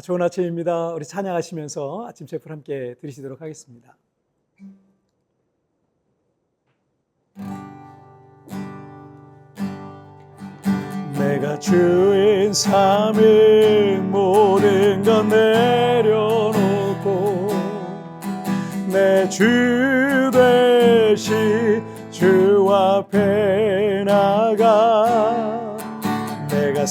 좋은 아침입니다. 우리 찬양하시면서 아침 제풀 함께 드리시도록 하겠습니다. 내가 주인 삼은 모든 것 내려놓고 내 주 되신 주 앞에 나가 내가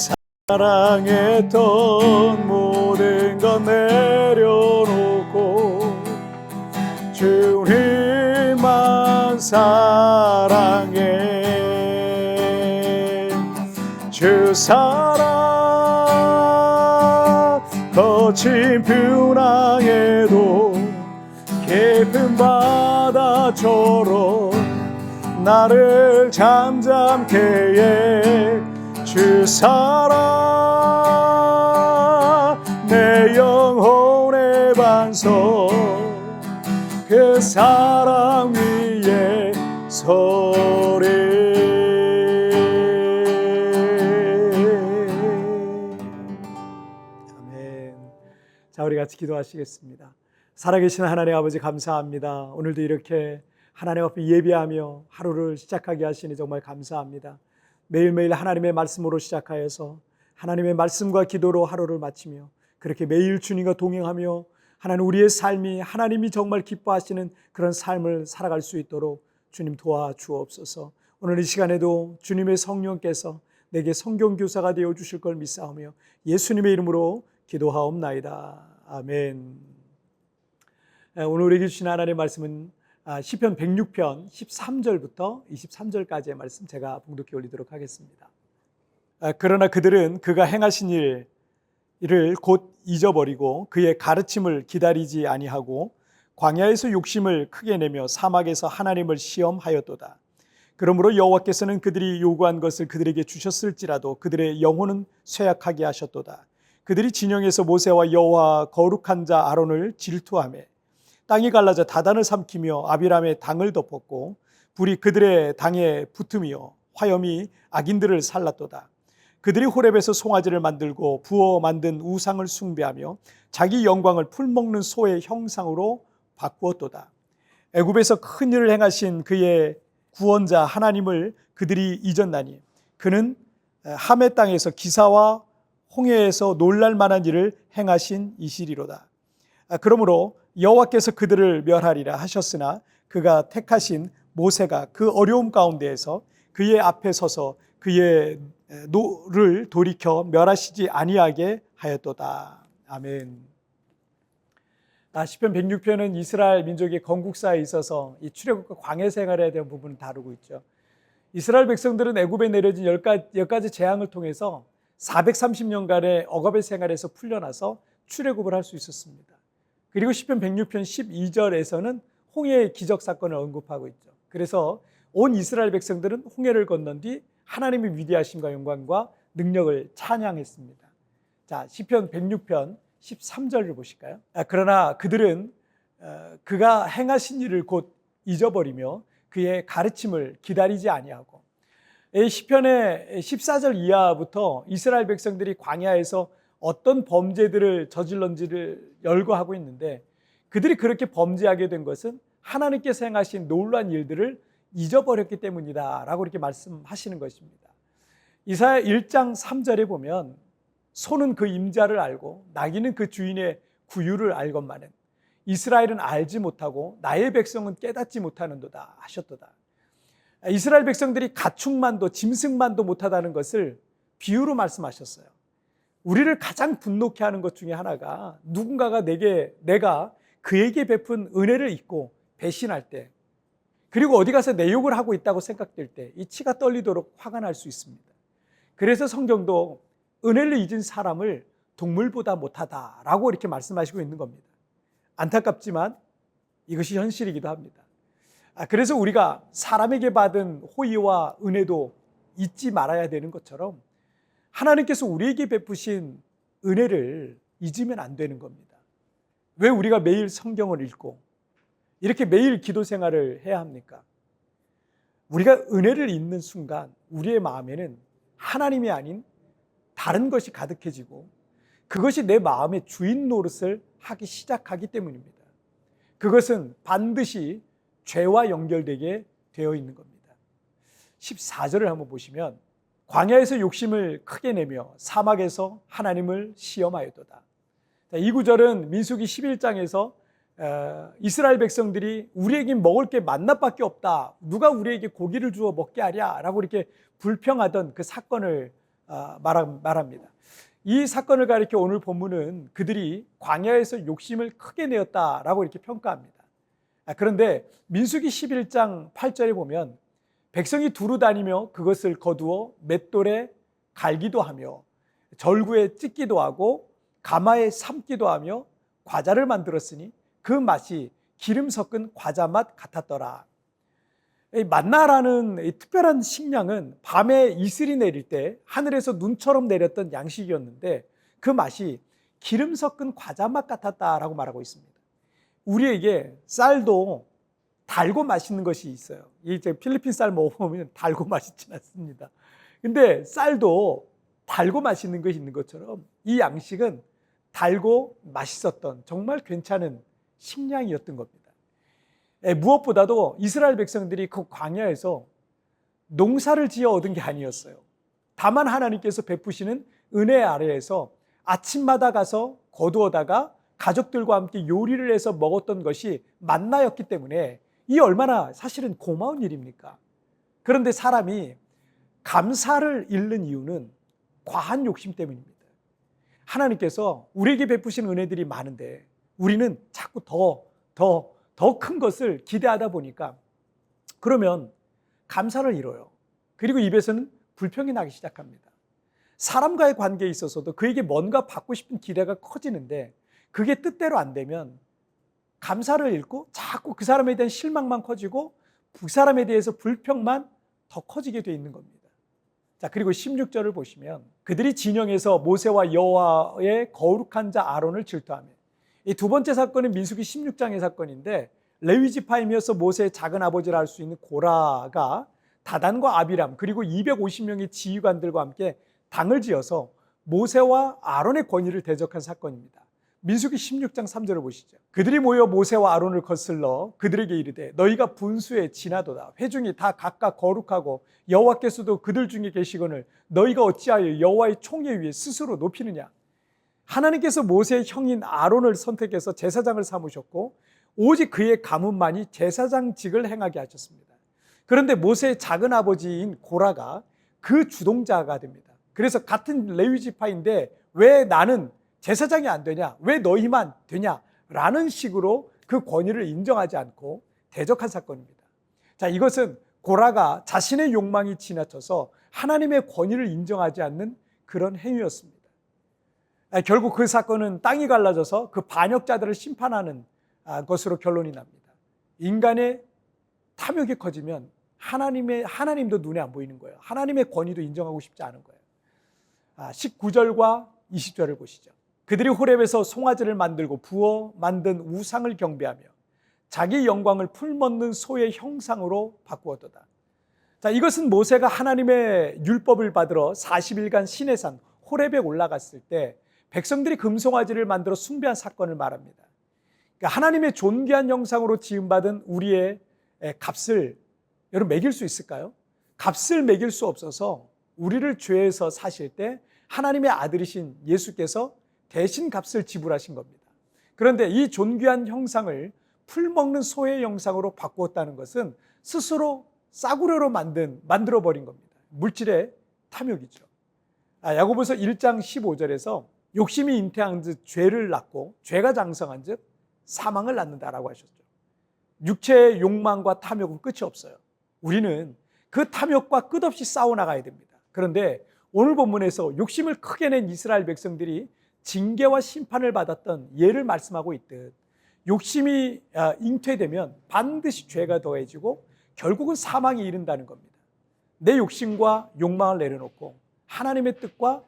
사랑했던 모든 것 내려놓고 주님만 사랑해. 주 사랑 거친 풍랑에도 깊은 바다처럼 나를 잠잠케 해. 주 사랑 내 영혼의 반석 그 사랑 위에 서리. 아멘. 자, 우리 같이 기도하시겠습니다. 살아계신 하나님 아버지 감사합니다. 오늘도 이렇게 하나님 앞에 예배하며 하루를 시작하게 하시니 정말 감사합니다. 매일매일 하나님의 말씀으로 시작하여서 하나님의 말씀과 기도로 하루를 마치며 그렇게 매일 주님과 동행하며 하나님 우리의 삶이 하나님이 정말 기뻐하시는 그런 삶을 살아갈 수 있도록 주님 도와주옵소서. 오늘 이 시간에도 주님의 성령께서 내게 성경교사가 되어주실 걸 믿사오며 예수님의 이름으로 기도하옵나이다. 아멘. 오늘 우리에게 주신 하나님의 말씀은 시편 106편 13절부터 23절까지의 말씀 제가 봉독해 올리도록 하겠습니다. 그러나 그들은 그가 행하신 일을 곧 잊어버리고 그의 가르침을 기다리지 아니하고 광야에서 욕심을 크게 내며 사막에서 하나님을 시험하였도다. 그러므로 여호와께서는 그들이 요구한 것을 그들에게 주셨을지라도 그들의 영혼은 쇠약하게 하셨도다. 그들이 진영에서 모세와 여호와 거룩한 자 아론을 질투하며 땅이 갈라져 다단을 삼키며 아비람의 당을 덮었고 불이 그들의 당에 붙으며 화염이 악인들을 살랐도다. 그들이 호렙에서 송아지를 만들고 부어 만든 우상을 숭배하며 자기 영광을 풀먹는 소의 형상으로 바꾸었도다. 애굽에서 큰 일을 행하신 그의 구원자 하나님을 그들이 잊었나니 그는 함의 땅에서 기사와 홍해에서 놀랄 만한 일을 행하신 이시리로다. 그러므로 여호와께서 그들을 멸하리라 하셨으나 그가 택하신 모세가 그 어려움 가운데에서 그의 앞에 서서 그의 노를 돌이켜 멸하시지 아니하게 하였도다. 아멘. 시편 106편은 이스라엘 민족의 건국사에 있어서 이 출애굽과 광야 생활에 대한 부분을 다루고 있죠. 이스라엘 백성들은 애굽에 내려진 10가지 재앙을 통해서 430년간의 억압의 생활에서 풀려나서 출애굽을 할 수 있었습니다. 그리고 시편 106편 12절에서는 홍해의 기적 사건을 언급하고 있죠. 그래서 온 이스라엘 백성들은 홍해를 건넌 뒤 하나님의 위대하심과 영광과 능력을 찬양했습니다. 자, 시편 106편 13절을 보실까요? 그러나 그들은 그가 행하신 일을 곧 잊어버리며 그의 가르침을 기다리지 아니하고. 이 시편의 14절 이하부터 이스라엘 백성들이 광야에서 어떤 범죄들을 저질렀는지를 열거하고 있는데 그들이 그렇게 범죄하게 된 것은 하나님께서 행하신 놀라운 일들을 잊어버렸기 때문이다 라고 이렇게 말씀하시는 것입니다. 이사야 1장 3절에 보면 소는 그 임자를 알고 나귀는 그 주인의 구유를 알건만은 이스라엘은 알지 못하고 나의 백성은 깨닫지 못하는도다 하셨도다. 이스라엘 백성들이 가축만도 짐승만도 못하다는 것을 비유로 말씀하셨어요. 우리를 가장 분노케 하는 것 중에 하나가 누군가가 내가 그에게 베푼 은혜를 잊고 배신할 때, 그리고 어디 가서 내 욕을 하고 있다고 생각될 때 이 치가 떨리도록 화가 날 수 있습니다. 그래서 성경도 은혜를 잊은 사람을 동물보다 못하다라고 이렇게 말씀하시고 있는 겁니다. 안타깝지만 이것이 현실이기도 합니다. 그래서 우리가 사람에게 받은 호의와 은혜도 잊지 말아야 되는 것처럼 하나님께서 우리에게 베푸신 은혜를 잊으면 안 되는 겁니다. 왜 우리가 매일 성경을 읽고 이렇게 매일 기도 생활을 해야 합니까? 우리가 은혜를 잊는 순간 우리의 마음에는 하나님이 아닌 다른 것이 가득해지고 그것이 내 마음의 주인 노릇을 하기 시작하기 때문입니다. 그것은 반드시 죄와 연결되게 되어 있는 겁니다. 14절을 한번 보시면 광야에서 욕심을 크게 내며 사막에서 하나님을 시험하였도다. 이 구절은 민수기 11장에서 이스라엘 백성들이 우리에게 먹을 게 만나밖에 없다, 누가 우리에게 고기를 주어 먹게 하랴 라고 이렇게 불평하던 그 사건을 말합니다. 이 사건을 가리켜 오늘 본문은 그들이 광야에서 욕심을 크게 내었다라고 이렇게 평가합니다. 그런데 민수기 11장 8절에 보면 백성이 두루 다니며 그것을 거두어 맷돌에 갈기도 하며 절구에 찢기도 하고 가마에 삶기도 하며 과자를 만들었으니 그 맛이 기름 섞은 과자 맛 같았더라. 이 만나라는 이 특별한 식량은 밤에 이슬이 내릴 때 하늘에서 눈처럼 내렸던 양식이었는데 그 맛이 기름 섞은 과자 맛 같았다라고 말하고 있습니다. 우리에게 쌀도 달고 맛있는 것이 있어요. 이제 필리핀 쌀 먹어보면 달고 맛있진 않습니다. 근데 쌀도 달고 맛있는 것이 있는 것처럼 이 양식은 달고 맛있었던 정말 괜찮은 식량이었던 겁니다. 무엇보다도 이스라엘 백성들이 그 광야에서 농사를 지어 얻은 게 아니었어요. 다만 하나님께서 베푸시는 은혜 아래에서 아침마다 가서 거두어다가 가족들과 함께 요리를 해서 먹었던 것이 만나였기 때문에 이 얼마나 사실은 고마운 일입니까? 그런데 사람이 감사를 잃는 이유는 과한 욕심 때문입니다. 하나님께서 우리에게 베푸신 은혜들이 많은데 우리는 자꾸 더 큰 것을 기대하다 보니까 그러면 감사를 잃어요. 그리고 입에서는 불평이 나기 시작합니다. 사람과의 관계에 있어서도 그에게 뭔가 받고 싶은 기대가 커지는데 그게 뜻대로 안 되면 감사를 잃고 자꾸 그 사람에 대한 실망만 커지고 그 사람에 대해서 불평만 더 커지게 돼 있는 겁니다. 자, 그리고 16절을 보시면 그들이 진영에서 모세와 여호와의 거룩한 자 아론을 질투하며, 이 두 번째 사건은 민수기 16장의 사건인데 레위 지파이면서 모세의 작은 아버지라 할 수 있는 고라가 다단과 아비람 그리고 250명의 지휘관들과 함께 당을 지어서 모세와 아론의 권위를 대적한 사건입니다. 민수기 16장 3절을 보시죠. 그들이 모여 모세와 아론을 거슬러 그들에게 이르되 너희가 분수에 지나도다. 회중이 다 각각 거룩하고 여호와께서도 그들 중에 계시거늘 너희가 어찌하여 여호와의 총회 위에 스스로 높이느냐. 하나님께서 모세의 형인 아론을 선택해서 제사장을 삼으셨고 오직 그의 가문만이 제사장직을 행하게 하셨습니다. 그런데 모세의 작은 아버지인 고라가 그 주동자가 됩니다. 그래서 같은 레위 지파인데 왜 나는 제사장이 안 되냐? 왜 너희만 되냐? 라는 식으로 그 권위를 인정하지 않고 대적한 사건입니다. 자, 이것은 고라가 자신의 욕망이 지나쳐서 하나님의 권위를 인정하지 않는 그런 행위였습니다. 결국 그 사건은 땅이 갈라져서 그 반역자들을 심판하는 것으로 결론이 납니다. 인간의 탐욕이 커지면 하나님도 눈에 안 보이는 거예요. 하나님의 권위도 인정하고 싶지 않은 거예요. 19절과 20절을 보시죠. 그들이 호렙에서 송아지를 만들고 부어 만든 우상을 경배하며 자기 영광을 풀먹는 소의 형상으로 바꾸었도다. 자, 이것은 모세가 하나님의 율법을 받으러 40일간 시내산 호렙에 올라갔을 때 백성들이 금송아지를 만들어 숭배한 사건을 말합니다. 그러니까 하나님의 존귀한 형상으로 지음받은 우리의 값을 여러분 매길 수 있을까요? 값을 매길 수 없어서 우리를 죄에서 사실 때 하나님의 아들이신 예수께서 대신 값을 지불하신 겁니다. 그런데 이 존귀한 형상을 풀먹는 소의 형상으로 바꾸었다는 것은 스스로 싸구려로 만들어버린 겁니다. 물질의 탐욕이죠. 야고보서 1장 15절에서 욕심이 잉태한 즉 죄를 낳고 죄가 장성한 즉 사망을 낳는다라고 하셨죠. 육체의 욕망과 탐욕은 끝이 없어요. 우리는 그 탐욕과 끝없이 싸워나가야 됩니다. 그런데 오늘 본문에서 욕심을 크게 낸 이스라엘 백성들이 징계와 심판을 받았던 예를 말씀하고 있듯 욕심이 잉태되면 반드시 죄가 더해지고 결국은 사망에 이른다는 겁니다. 내 욕심과 욕망을 내려놓고 하나님의 뜻과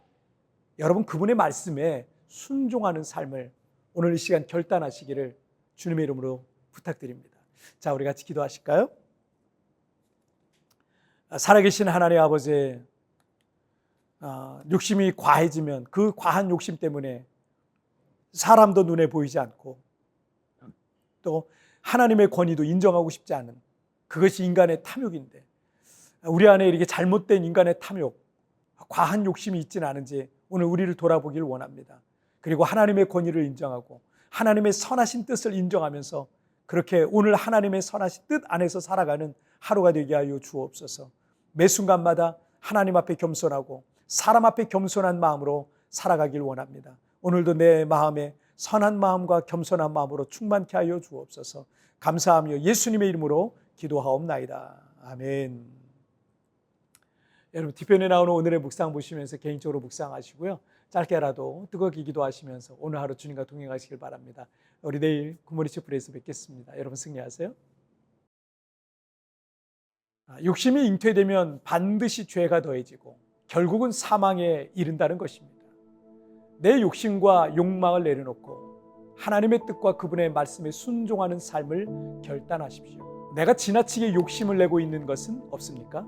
여러분 그분의 말씀에 순종하는 삶을 오늘 이 시간 결단하시기를 주님의 이름으로 부탁드립니다. 자, 우리 같이 기도하실까요? 살아계신 하나님 아버지, 욕심이 과해지면 그 과한 욕심 때문에 사람도 눈에 보이지 않고 또 하나님의 권위도 인정하고 싶지 않은 그것이 인간의 탐욕인데 우리 안에 이렇게 잘못된 인간의 탐욕, 과한 욕심이 있지는 않은지 오늘 우리를 돌아보길 원합니다. 그리고 하나님의 권위를 인정하고 하나님의 선하신 뜻을 인정하면서 그렇게 오늘 하나님의 선하신 뜻 안에서 살아가는 하루가 되게 하여 주옵소서. 매 순간마다 하나님 앞에 겸손하고 사람 앞에 겸손한 마음으로 살아가길 원합니다. 오늘도 내 마음에 선한 마음과 겸손한 마음으로 충만케 하여 주옵소서. 감사하며 예수님의 이름으로 기도하옵나이다. 아멘. 여러분 뒤편에 나오는 오늘의 묵상 보시면서 개인적으로 묵상하시고요. 짧게라도 뜨겁게 기도하시면서 오늘 하루 주님과 동행하시길 바랍니다. 우리 내일 굿모닝 촛불에서 뵙겠습니다. 여러분 승리하세요. 욕심이 잉태되면 반드시 죄가 더해지고 결국은 사망에 이른다는 것입니다. 내 욕심과 욕망을 내려놓고 하나님의 뜻과 그분의 말씀에 순종하는 삶을 결단하십시오. 내가 지나치게 욕심을 내고 있는 것은 없습니까?